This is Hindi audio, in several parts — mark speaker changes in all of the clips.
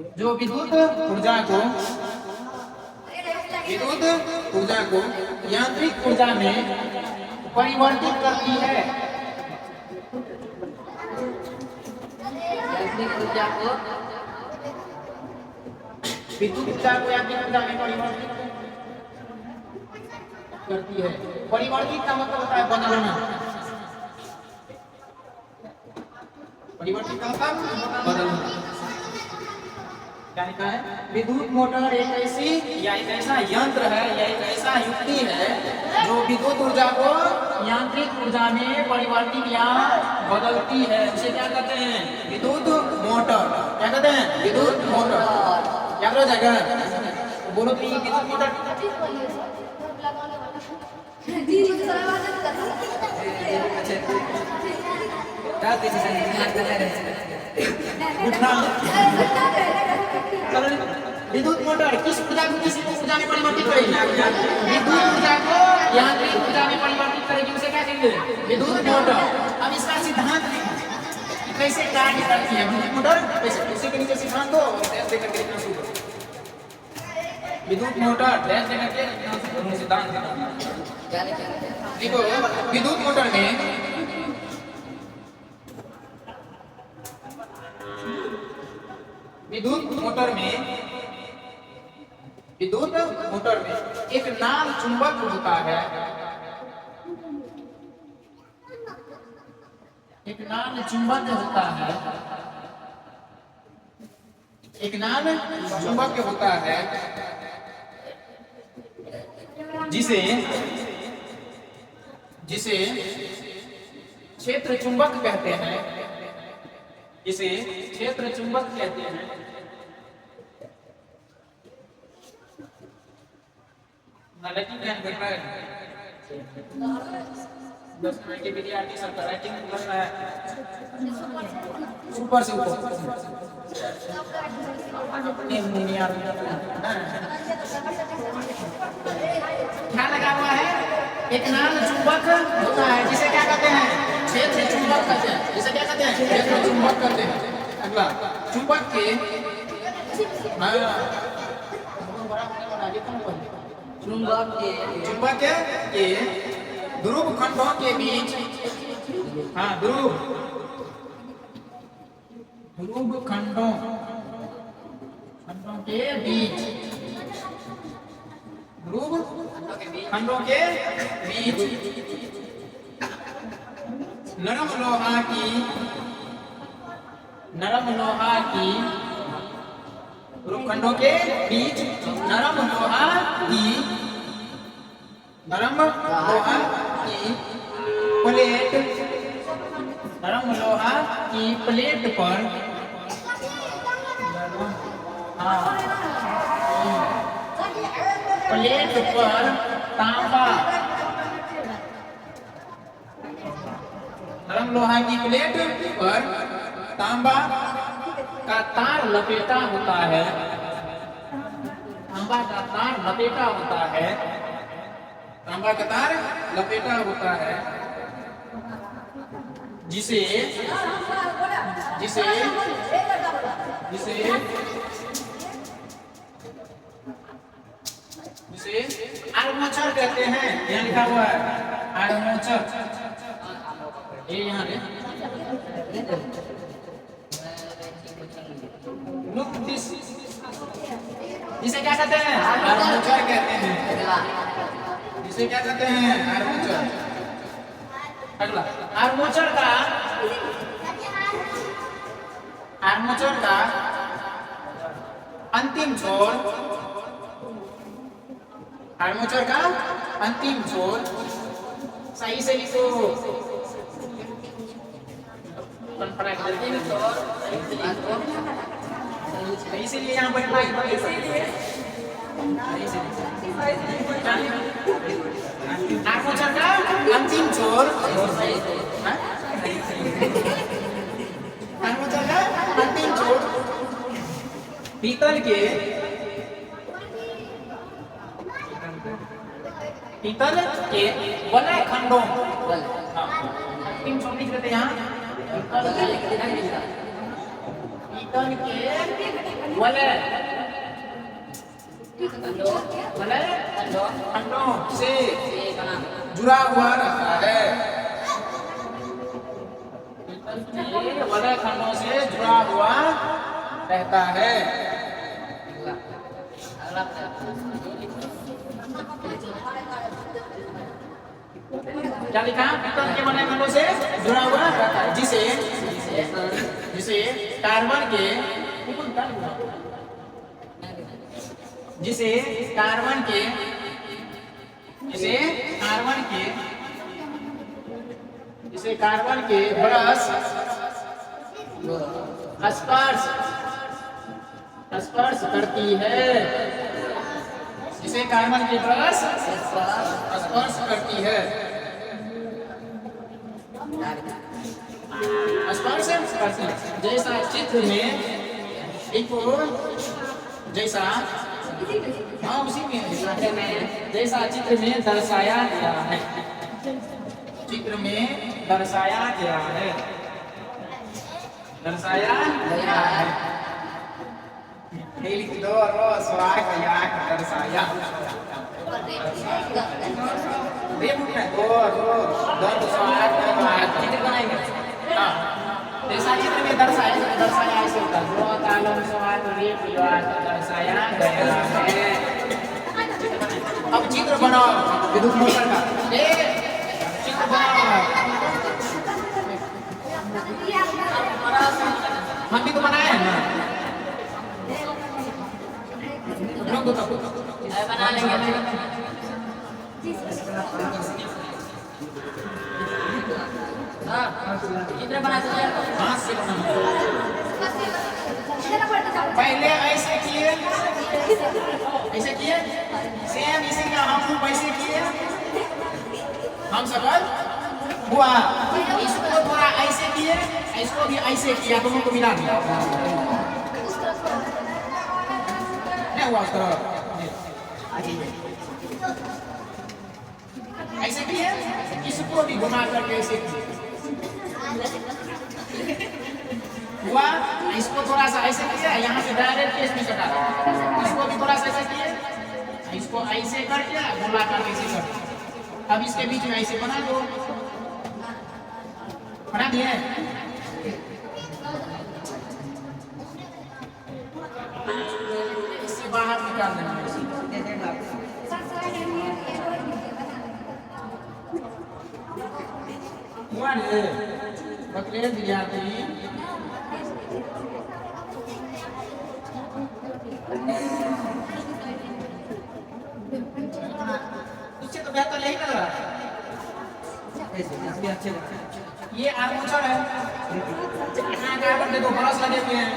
Speaker 1: जो विद्युत ऊर्जा को यांत्रिक ऊर्जा में परिवर्तित करती है।
Speaker 2: यांत्रिक ऊर्जा को
Speaker 1: विद्युत ऊर्जा को यांत्रिक ऊर्जा में परिवर्तित करती है। परिवर्तित का मतलब होता है बदलना। परिवर्तित का मतलब बदलना। क्या लिखा है? विद्युत मोटर एक ऐसी या एक ऐसा यंत्र है या एक ऐसा युक्ति है जो विद्युत ऊर्जा को यांत्रिक ऊर्जा में परिवर्तित या बदलती है। उसे क्या कहते हैं? विद्युत मोटर। क्या कहते हैं? विद्युत मोटर। क्या हो जाएगा? बोलो तो ये विद्युत मोटर। विद्युत मोटर किस ऊर्जा को किस ऊर्जा में परिवर्तित करेगी? विद्युत ऊर्जा को यांत्रिक ऊर्जा में परिवर्तित करेगी। उसे क्या कहेंगे? विद्युत मोटर। अब इसका सिद्धांत कैसे कार्य करती है विद्युत मोटर? कैसे? इसी के नीचे सिद्धांत दो डैश देकर के लिखना शुरू करो। विद्युत मोटर डैश देकर के लिखना शुरू करो। सिद्धांत देखो, विद्युत मोटर में विद्युत मोटर में एक नाल चुंबक होता है। एक नाल चुंबक होता है। एक नाल चुंबक होता है जिसे क्षेत्र चुंबक कहते हैं। जिसे क्षेत्र चुंबक कहते हैं। राइटिंग ध्यान कर रहा है। 10 मिनट के विद्यार्थी सबका राइटिंग कर रहा है। ऊपर से ऊपर क्या लगा हुआ है? एक नाल चुंबक होता है जिसे क्या कहते हैं? क्षेत्र चुंबक कहते हैं। जिसे क्या कहते हैं? क्षेत्र चुंबक कहते हैं। अगला चुंबक के चुंबक के ध्रुव खंडों के बीच ध्रुव खंडों के बीच ध्रुव खंडों के बीच नरम लोहा की ध्रुव खंडों के बीच नरम लोहा की प्लेट पर तांबा नरम लोहा की प्लेट पर तांबा का तार लपेटा होता है। तांबा का तार लपेटा होता है। तांबा का तार लपेटा होता है जिसे आर्मेचर कहते हैं। यहाँ लिखा हुआ है आर्मेचर। ये यहाँ जिसे क्या कहते हैं? आर्मेचर कहते हैं। जिसे क्या कहते हैं? आर्मेचर। अगला आर्मेचर का अंतिम छोर सही से लिखो। इसीलिए यहाँ बैठना है। आर्मेचर का अंतिम छोर पीतल के वलय खंडों अंतिम छोर लिख देते यहाँ। पीतल के वलय वलय खंडों से जुड़ा हुआ रहता है। ये वलय खंडों से जुड़ा हुआ रहता है। क्या लिखा? पीतल के वलय खंडों से जुड़ा हुआ रहता है, जिसे जिसे कार्बन के जिसे कार्बन के जिसे कार्बन के जिसे कार्बन के ब्रश स्पर्श करती है, जिसे कार्बन के ब्रश स्पर्श करती है। स्पर्श करती है, जैसा चित्र में एक जैसा हाँ उसी में जैसा चित्र में दर्शाया गया है, चित्र में दर्शाया गया है, दर्शाया गया है। लिख दो स्वाग दर्शाया चित्र बनाएंगे। जैसा चित्र में दर्शाया ऐसे होता है, दर्शाया गया है। अब चित्र बनाओ विद्युत मोटर का, चित्र बनाओ। हम भी तो बनाए हैं ना, बना लेंगे। चित्र बना हाथ से पहले ऐसे किए सेम इसी का हम ऐसे किए, हम सफल हुआ। इसको थोड़ा ऐसे किए, इसको भी ऐसे किया, दोनों को मिला दिया, नहीं हुआ उसका। ऐसे किए, इसको भी घुमा करके ऐसे किए हुआ। इसको थोड़ा सा ऐसे किया, यहाँ से डायरेक्ट केस में कटा, इसको भी थोड़ा सा ऐसे किए, इसको ऐसे करके घुमा करके ऐसे कर। अब इसके बीच में ऐसे बना दो, बना दिए। इससे बाहर निकाल देना, हुआ रे बकले विद्यार्थी। इससे तो बेहतर यही लग रहा है, ये आर्मोचर है, यहाँ कार्बन के दो ब्रश लगे हुए हैं।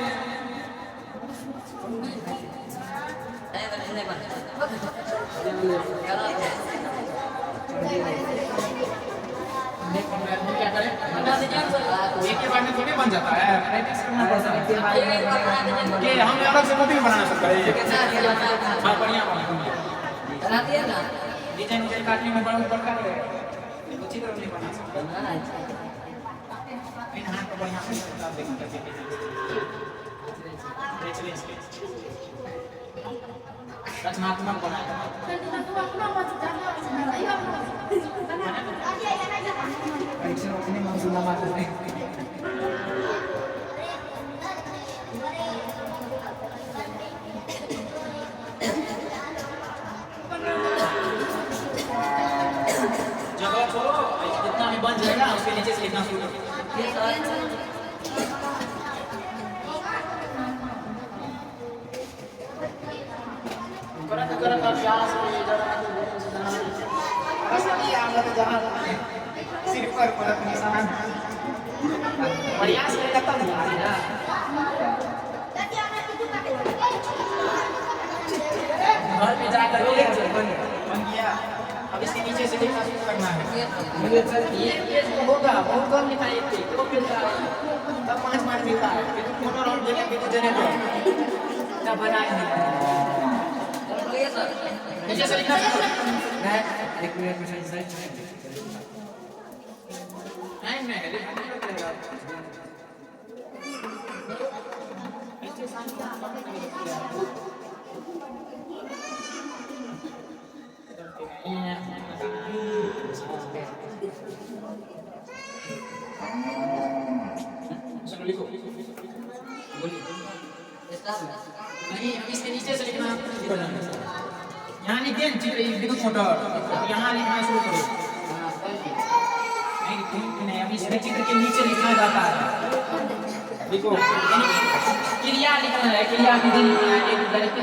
Speaker 1: क्या करें, एक के बाद में थोड़ी बन जाता है, प्रैक्टिस करना पड़ता है। कि हम अलग से कॉपी बनाना सकते हैं, हाँ बढ़िया बनाती है ना, डिजाइन उजाइन काटने में बड़ा बड़का लगेगा, चित्र नहीं बना सकते। इन हाथ को बढ़िया बता देंगे रचनात्मक बनाएगा। परीक्षा अपने मौजूदा मात्र में जगह छोड़ो, जितना भी बन जाएगा उसके नीचे से लिखना शुरू करो। करत अभ्यास सिर पर परत निशान प्रयास करेगा तब ना। घर में जाकर बन गया, अब इसके नीचे से लिखना शुरू करना है। ये जो होगा बहुत कम लिखाई थी तो फिर तब 5 मार्क मिलता है, फिर मोटर और जनरेटर तब बनाएंगे। नीचे से लिखना शुरू करना है। एक मिनट में नहीं चलो लिखो, बोलिए। नहीं, अब इसके नीचे से लिखना, यहाँ लिखिए चित्र विद्युत मोटर, यहाँ लिखना शुरू करो। नहीं, अभी इसके चित्र के नीचे लिखना जाता है। देखो, क्रिया लिखना है, क्रिया विधि लिखना है, एक डायरेक्ट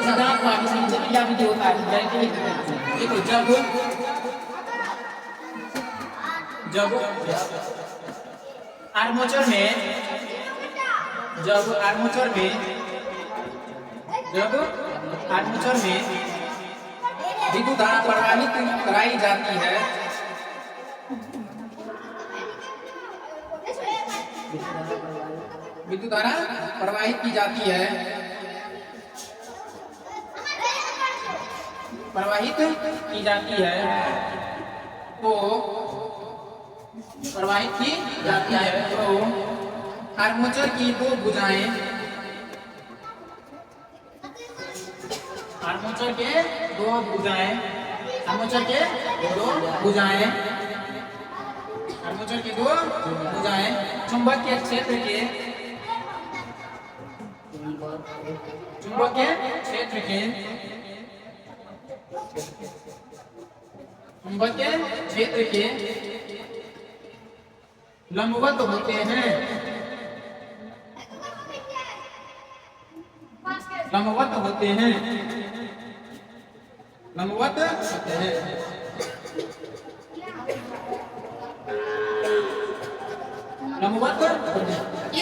Speaker 1: सिद्धांत का इसके नीचे क्रिया विधि होता है, डायरेक्ट लिखना है। देखो, जब आर्मेचर में विद्युत धारा प्रवाहित कराई जाती है, विद्युत धारा प्रवाहित की जाती है, तो प्रवाहित की जाती है तो आर्मेचर की दो भुजाएं, आर्मेचर के दो भुजाएं चुंबकीय क्षेत्र के लंबवत होते हैं, लंबवत होते हैं।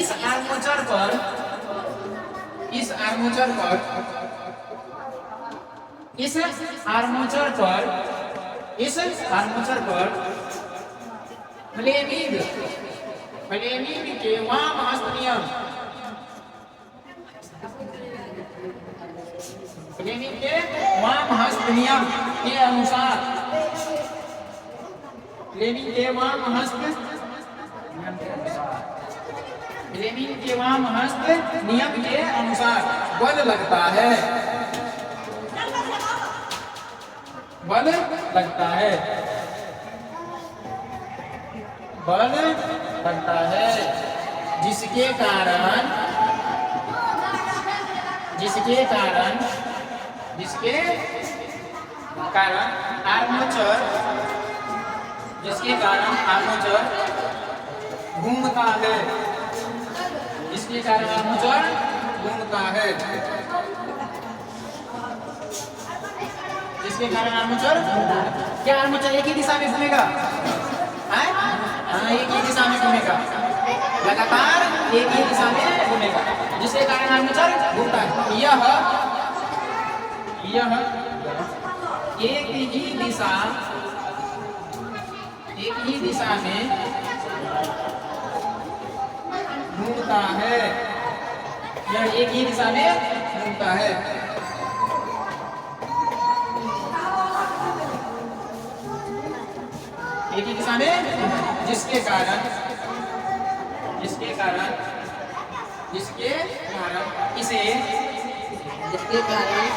Speaker 1: इस आर्मेचर पर फ्लेमिंग के वामहस्त नियम, के अनुसार, फ्लेमिंग के वामहस्त नियम के अनुसार बल लगता है, जिसके कारण आर्मेचर घूमता है, क्या आर्मेचर एक ही दिशा में घूमेगा? एक ही दिशा में घूमेगा, लगातार एक ही दिशा में घूमेगा, जिसके कारण आर्मेचर घूमता है। यह एक ही दिशा में घूमता है, यह एक ही दिशा में घूमता है। एक ही दिशा में, जिसके कारण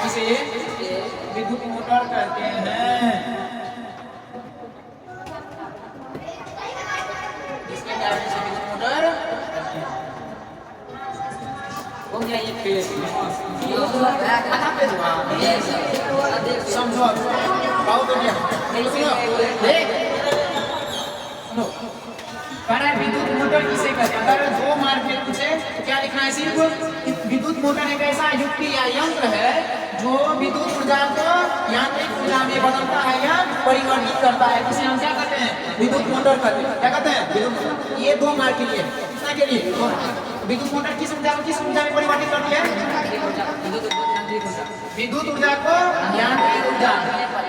Speaker 1: इसे विद्युत मोटर कहते हैं। जिसके कारण इसे विद्युत मोटर हो गया। ये पेज समझो, बहुत हो गया। विद्युत मोटर किसे कहते हैं? अगर दो मार्क में पूछे तो क्या लिखना है? सिर्फ विद्युत मोटर एक ऐसा युक्ति या यंत्र है जो विद्युत ऊर्जा को यांत्रिक ऊर्जा में बदलता है या परिवर्तित करता है, जिसे हम क्या कहते हैं? विद्युत मोटर कहते हैं। क्या कहते हैं? ये दो मार्क के लिए, कितना के लिए? विद्युत मोटर किस ऊर्जा में परिवर्तित करती है? विद्युत ऊर्जा को यांत्रिक ऊर्जा।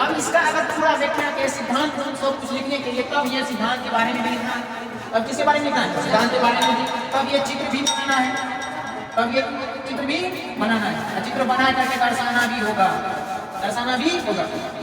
Speaker 1: अब इसका अगर पूरा देखना है सिद्धांत सब कुछ लिखने के लिए, तब ये सिद्धांत के बारे में लिखना है। अब किसके बारे में लिखना है? सिद्धांत के बारे में। तब ये चित्र भी बनाना है, चित्र बना करके दर्शाना भी होगा।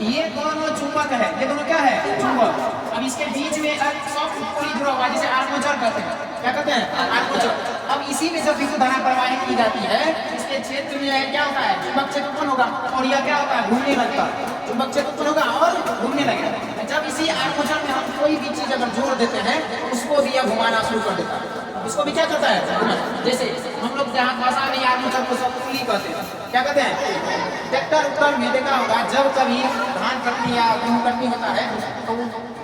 Speaker 1: ये दोनों चुंबक है, ये दोनों क्या है? चुंबक। अब इसके बीच में एक सॉफ्ट पॉली जुड़ा हुआ है जिसे आर्मेचर कहते हैं। क्या कहते हैं आर्मेचर। अब इसी में जब विद्युत धारा प्रवाहित की जाती है, इसके क्षेत्र में क्या होता है, चुंबक क्षेत्र उत्पन्न होगा और यह क्या होता है, घूमने लगता है। चुंबक क्षेत्र उत्पन्न होगा और घूमने लगेगा। जब इसी आर्मेचर में हम कोई भी चीज अगर जोड़ देते हैं तो उसको भी यह घुमाना शुरू कर देता है। इसको भी क्या करता है, जैसे हम लोग जहाँ भाषा में आर्मेचर को सब पुली कहते हैं, क्या कहते हैं, ट्रैक्टर उत्तर में देखा होगा जब कभी धान कटनी या गेहूँ कटनी होता है तो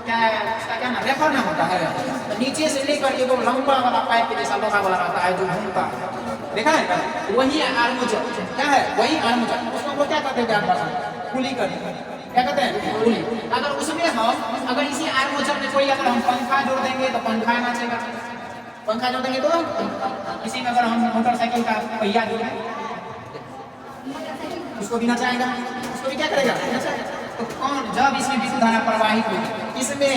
Speaker 1: क्या है, उसका क्या ना रेफर ना होता है, तो नीचे से लेकर के वो लंबा वाला पाइप के जैसा लोहा वाला रहता है जो घूमता है, देखा है, वही आर्मेचर क्या है, वही आर्मेचर। उसको हम लोग क्या कहते हैं भाषा में, पुली कहते हैं, क्या कहते हैं, पुली। अगर उसमें हम अगर इसी आर्मेचर में कोई अगर हम पंखा जोड़ देंगे तो पंखा नाचेगा, पंखा जोड़ देंगे तो इसी में अगर हम मोटरसाइकिल का पहिया जोड़ देंगे उसको भी नचाएगा, उसको भी क्या करेगा, तो कौन, जब इसमें विद्युत धारा प्रवाहित होगी इसमें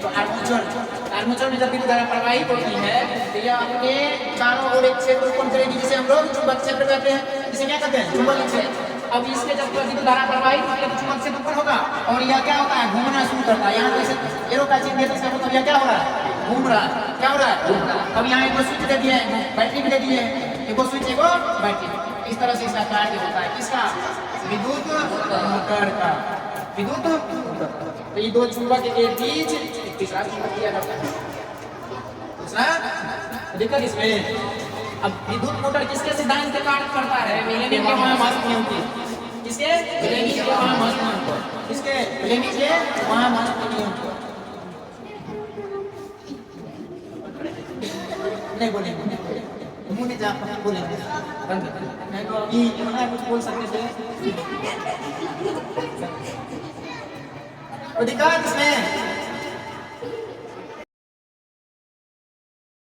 Speaker 1: तो आर्मेचर में जब विद्युत धारा प्रवाहित होती है तो यह अपने चारों ओर एक क्षेत्र उत्पन्न करेगी जिसे हम लोग चुंबक क्षेत्र कहते हैं, जिसे क्या कहते हैं, चुंबक क्षेत्र। अब इसमें जब विद्युत धारा प्रवाहित होती है तो चुंबक क्षेत्र उत्पन्न होगा और यह क्या होता है, घूमना शुरू करता है। यहाँ पे ऐसे एरो का चिन्ह है तो इसका मतलब यह क्या हो रहा है, घूम रहा है, क्या हो रहा है, घूम रहा है। अब यहाँ एक स्विच दे दिया है, बैटरी भी दे दी है, एक स्विच एक बैटरी, इस तरह से इसका कार्य होता है। किसका, विद्युत मोटर का, विद्युत मोटर। तो ये दो चुंबक के बीच एक तीसरा चुंबक किया जाता है, दूसरा दिक्कत इसमें। अब विद्युत मोटर किसके सिद्धांत के कार्य करता है, लेनिन के महामस्त नियम की, किसके, लेनिन के महामस्त नियम को, किसके, लेनिन के महामस्त नियम को। नहीं बोलेंगे, मुंह नहीं जा बोलेंगे, बंद नहीं तो अभी मना कुछ बोल सकते थे। और दिक्कत इसमें